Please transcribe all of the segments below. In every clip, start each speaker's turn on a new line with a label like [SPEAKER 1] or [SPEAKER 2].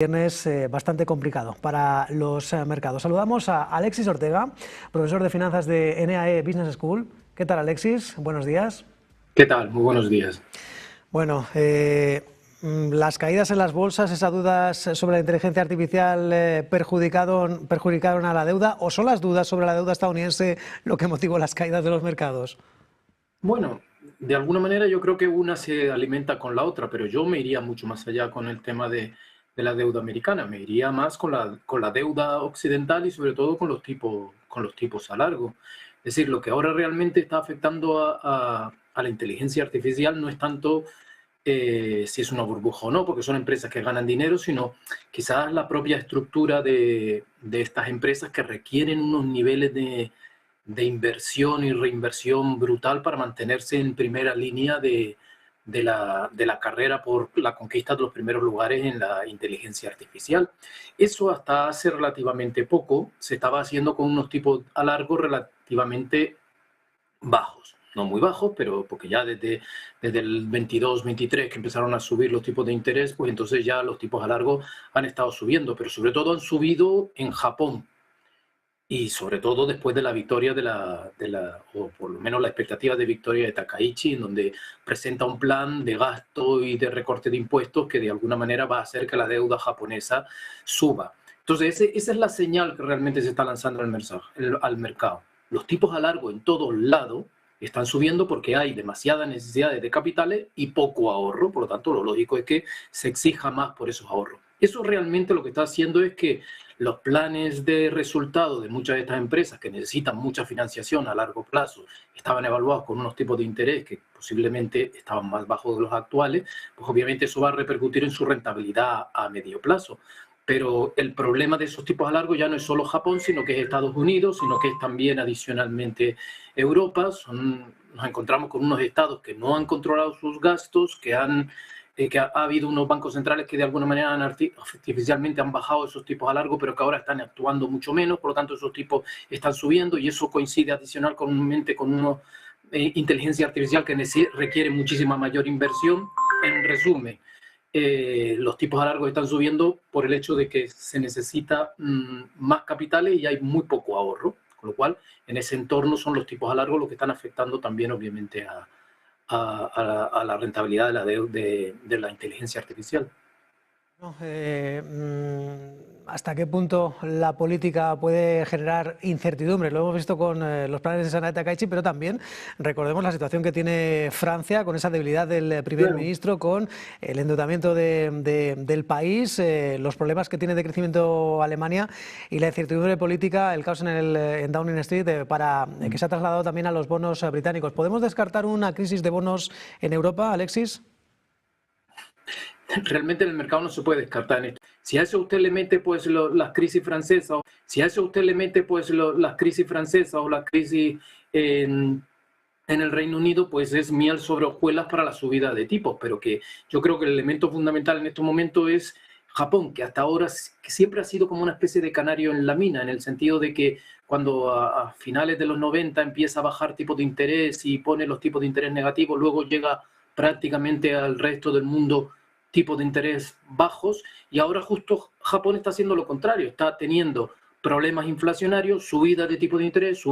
[SPEAKER 1] Viernes bastante complicado para los mercados. Saludamos a Alexis Ortega, profesor de finanzas de NAE Business School. ¿Qué tal, Alexis? Buenos días.
[SPEAKER 2] ¿Qué tal? Muy buenos días.
[SPEAKER 1] Bueno, las caídas en las bolsas, esas dudas sobre la inteligencia artificial perjudicaron a la deuda, ¿o son las dudas sobre la deuda estadounidense lo que motivó las caídas de los mercados?
[SPEAKER 2] Bueno, de alguna manera yo creo que una se alimenta con la otra, pero yo me iría mucho más allá con el tema de la deuda americana. Me iría más con la deuda occidental y sobre todo con los tipos a largo. Es decir, lo que ahora realmente está afectando a la inteligencia artificial no es tanto si es una burbuja o no, porque son empresas que ganan dinero, sino quizás la propia estructura de estas empresas que requieren unos niveles de inversión y reinversión brutal para mantenerse en primera línea de la carrera por la conquista de los primeros lugares en la inteligencia artificial. Eso hasta hace relativamente poco se estaba haciendo con unos tipos a largo relativamente bajos. No muy bajos, pero porque ya desde el 22, 23 que empezaron a subir los tipos de interés, pues entonces ya los tipos a largo han estado subiendo, pero sobre todo han subido en Japón. Y sobre todo después de la victoria o por lo menos la expectativa de victoria de Takaichi, en donde presenta un plan de gasto y de recorte de impuestos que de alguna manera va a hacer que la deuda japonesa suba. Entonces, esa es la señal que realmente se está lanzando al mercado. Los tipos a largo en todos lados están subiendo porque hay demasiadas necesidades de capitales y poco ahorro. Por lo tanto, lo lógico es que se exija más por esos ahorros. Eso realmente lo que está haciendo es que los planes de resultado de muchas de estas empresas que necesitan mucha financiación a largo plazo estaban evaluados con unos tipos de interés que posiblemente estaban más bajos de los actuales, pues obviamente eso va a repercutir en su rentabilidad a medio plazo. Pero el problema de esos tipos a largo ya no es solo Japón, sino que es Estados Unidos, sino que es también adicionalmente Europa. Nos encontramos con unos estados que no han controlado sus gastos, que ha habido unos bancos centrales que de alguna manera artificialmente han bajado esos tipos a largo, pero que ahora están actuando mucho menos, por lo tanto esos tipos están subiendo y eso coincide adicionalmente con una inteligencia artificial que requiere muchísima mayor inversión. En resumen, los tipos a largo están subiendo por el hecho de que se necesita más capitales y hay muy poco ahorro, con lo cual en ese entorno son los tipos a largo los que están afectando también obviamente a la rentabilidad de la inteligencia artificial.
[SPEAKER 1] ¿Hasta qué punto la política puede generar incertidumbre? Lo hemos visto con los planes de Sana Takaichi, pero también recordemos la situación que tiene Francia con esa debilidad del primer ministro, con el endeudamiento del país, los problemas que tiene de crecimiento Alemania y la incertidumbre política, el caos en Downing Street, que se ha trasladado también a los bonos británicos. ¿Podemos descartar una crisis de bonos en Europa, Alexis?
[SPEAKER 2] Realmente en el mercado no se puede descartar esto. Si a eso usted le mete pues las crisis francesas, o la crisis en el Reino Unido, pues es miel sobre hojuelas para la subida de tipos, pero que yo creo que el elemento fundamental en este momento es Japón, que hasta ahora que siempre ha sido como una especie de canario en la mina, en el sentido de que cuando a finales de los 90 empieza a bajar tipos de interés y pone los tipos de interés negativos, luego llega prácticamente al resto del mundo tipos de interés bajos, y ahora justo Japón está haciendo lo contrario, está teniendo problemas inflacionarios, subida de tipo de interés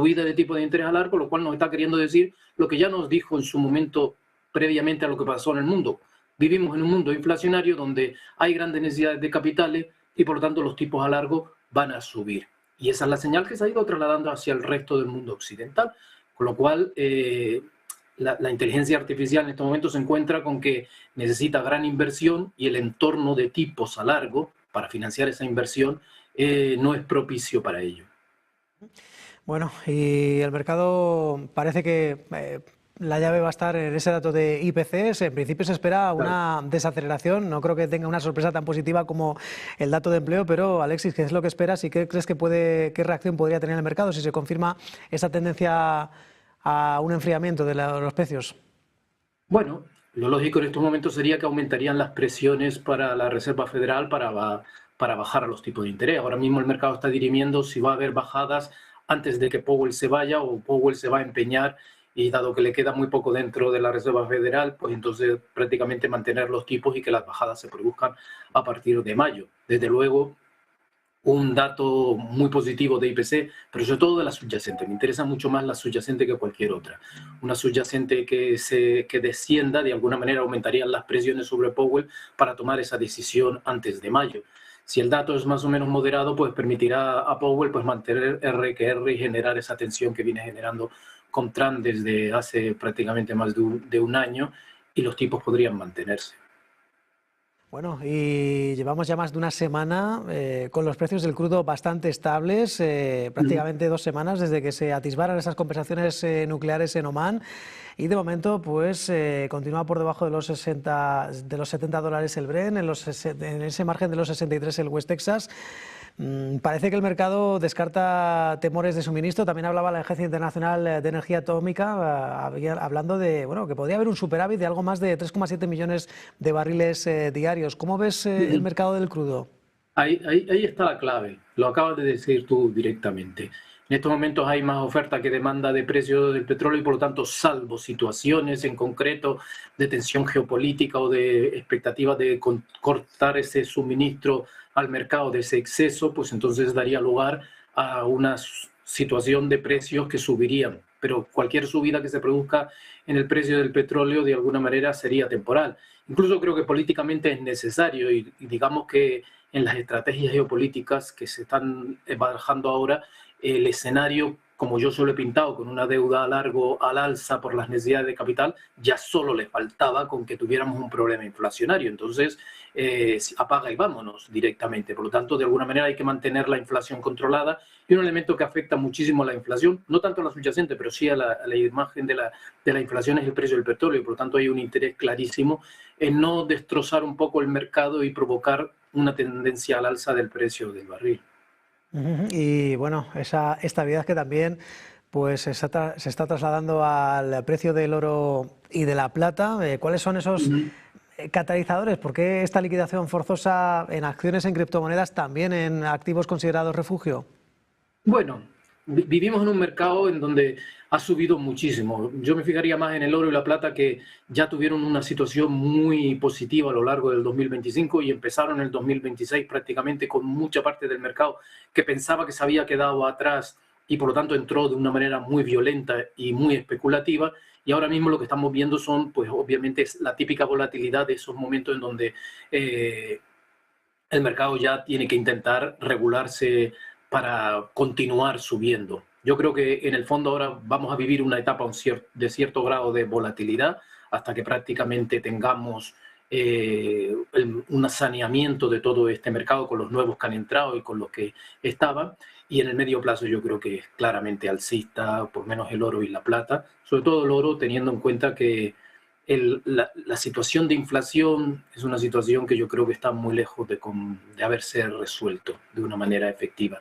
[SPEAKER 2] a largo, lo cual nos está queriendo decir lo que ya nos dijo en su momento previamente a lo que pasó en el mundo. Vivimos en un mundo inflacionario donde hay grandes necesidades de capitales y por lo tanto los tipos a largo van a subir. Y esa es la señal que se ha ido trasladando hacia el resto del mundo occidental, con lo cual la inteligencia artificial en este momento se encuentra con que necesita gran inversión y el entorno de tipos a largo para financiar esa inversión no es propicio para ello.
[SPEAKER 1] Bueno, y el mercado parece que la llave va a estar en ese dato de IPC. En principio se espera una desaceleración. No creo que tenga una sorpresa tan positiva como el dato de empleo, pero Alexis, ¿qué es lo que esperas y qué crees qué reacción podría tener el mercado si se confirma esa tendencia a un enfriamiento de los precios?
[SPEAKER 2] Bueno, lo lógico en estos momentos sería que aumentarían las presiones para la Reserva Federal para bajar los tipos de interés. Ahora mismo el mercado está dirimiendo si va a haber bajadas antes de que Powell se vaya o Powell se va a empeñar y dado que le queda muy poco dentro de la Reserva Federal, pues entonces prácticamente mantener los tipos y que las bajadas se produzcan a partir de mayo. Desde luego, un dato muy positivo de IPC, pero sobre todo de la subyacente. Me interesa mucho más la subyacente que cualquier otra. Una subyacente que descienda, de alguna manera aumentarían las presiones sobre Powell para tomar esa decisión antes de mayo. Si el dato es más o menos moderado, pues permitirá a Powell pues mantener R que R y generar esa tensión que viene generando con Trump desde hace prácticamente más de un año, y los tipos podrían mantenerse.
[SPEAKER 1] Bueno, y llevamos ya más de una semana con los precios del crudo bastante estables, prácticamente 2 semanas desde que se atisbaran esas conversaciones nucleares en Omán, y de momento pues continúa por debajo de los 70 dólares el Brent, en ese margen de los 63 el West Texas. Parece que el mercado descarta temores de suministro. También hablaba la Agencia Internacional de Energía Atómica, hablando de que podría haber un superávit de algo más de 3,7 millones de barriles diarios. ¿Cómo ves el mercado del crudo?
[SPEAKER 2] Ahí está la clave, lo acabas de decir tú directamente. En estos momentos hay más oferta que demanda de precio del petróleo y por lo tanto, salvo situaciones en concreto de tensión geopolítica o de expectativa de cortar ese suministro al mercado de ese exceso, pues entonces daría lugar a una situación de precios que subirían. Pero cualquier subida que se produzca en el precio del petróleo de alguna manera sería temporal. Incluso creo que políticamente es necesario y digamos que en las estrategias geopolíticas que se están barajando ahora, el escenario, como yo solo he pintado, con una deuda a largo al alza por las necesidades de capital, ya solo le faltaba con que tuviéramos un problema inflacionario. Entonces, apaga y vámonos directamente. Por lo tanto, de alguna manera hay que mantener la inflación controlada, y un elemento que afecta muchísimo a la inflación, no tanto a la subyacente, pero sí a la imagen de la inflación, es el precio del petróleo. Por lo tanto, hay un interés clarísimo en no destrozar un poco el mercado y provocar una tendencia al alza del precio del barril.
[SPEAKER 1] Y bueno, esa estabilidad que también pues se está trasladando al precio del oro y de la plata. ¿Cuáles son esos catalizadores? ¿Por qué esta liquidación forzosa en acciones, en criptomonedas, también en activos considerados refugio?
[SPEAKER 2] Bueno, vivimos en un mercado en donde ha subido muchísimo. Yo me fijaría más en el oro y la plata, que ya tuvieron una situación muy positiva a lo largo del 2025 y empezaron el 2026 prácticamente con mucha parte del mercado que pensaba que se había quedado atrás y por lo tanto entró de una manera muy violenta y muy especulativa. Y ahora mismo lo que estamos viendo son, pues obviamente, es la típica volatilidad de esos momentos en donde el mercado ya tiene que intentar regularse para continuar subiendo. Yo creo que en el fondo ahora vamos a vivir una etapa de cierto grado de volatilidad hasta que prácticamente tengamos un saneamiento de todo este mercado con los nuevos que han entrado y con los que estaban. Y en el medio plazo yo creo que es claramente alcista, por lo menos el oro y la plata, sobre todo el oro, teniendo en cuenta que la situación de inflación es una situación que yo creo que está muy lejos de haberse resuelto de una manera efectiva.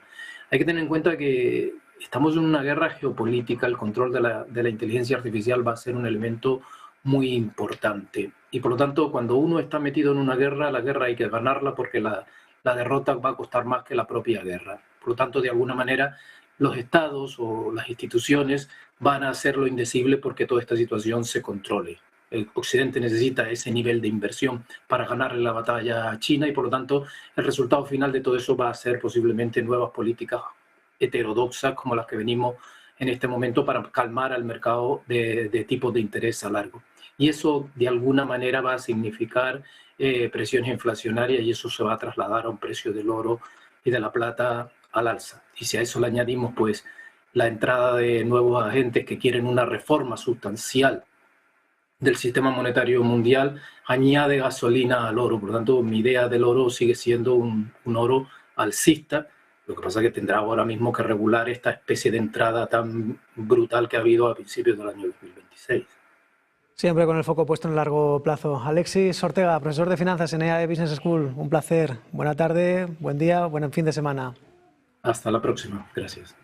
[SPEAKER 2] Hay que tener en cuenta que estamos en una guerra geopolítica. El control de la inteligencia artificial va a ser un elemento muy importante. Y por lo tanto, cuando uno está metido en una guerra, la guerra hay que ganarla, porque la derrota va a costar más que la propia guerra. Por lo tanto, de alguna manera, los estados o las instituciones van a hacer lo indecible porque toda esta situación se controle. El Occidente necesita ese nivel de inversión para ganarle la batalla a China, y por lo tanto el resultado final de todo eso va a ser posiblemente nuevas políticas heterodoxas como las que venimos en este momento para calmar al mercado de tipos de interés a largo. Y eso de alguna manera va a significar presiones inflacionarias, y eso se va a trasladar a un precio del oro y de la plata al alza. Y si a eso le añadimos pues la entrada de nuevos agentes que quieren una reforma sustancial del sistema monetario mundial, añade gasolina al oro. Por lo tanto, mi idea del oro sigue siendo un oro alcista. Lo que pasa es que tendrá ahora mismo que regular esta especie de entrada tan brutal que ha habido a principios del año 2026.
[SPEAKER 1] Siempre con el foco puesto en el largo plazo. Alexis Ortega, profesor de finanzas en EAE Business School, un placer. Buena tarde, buen día, buen fin de semana.
[SPEAKER 2] Hasta la próxima. Gracias.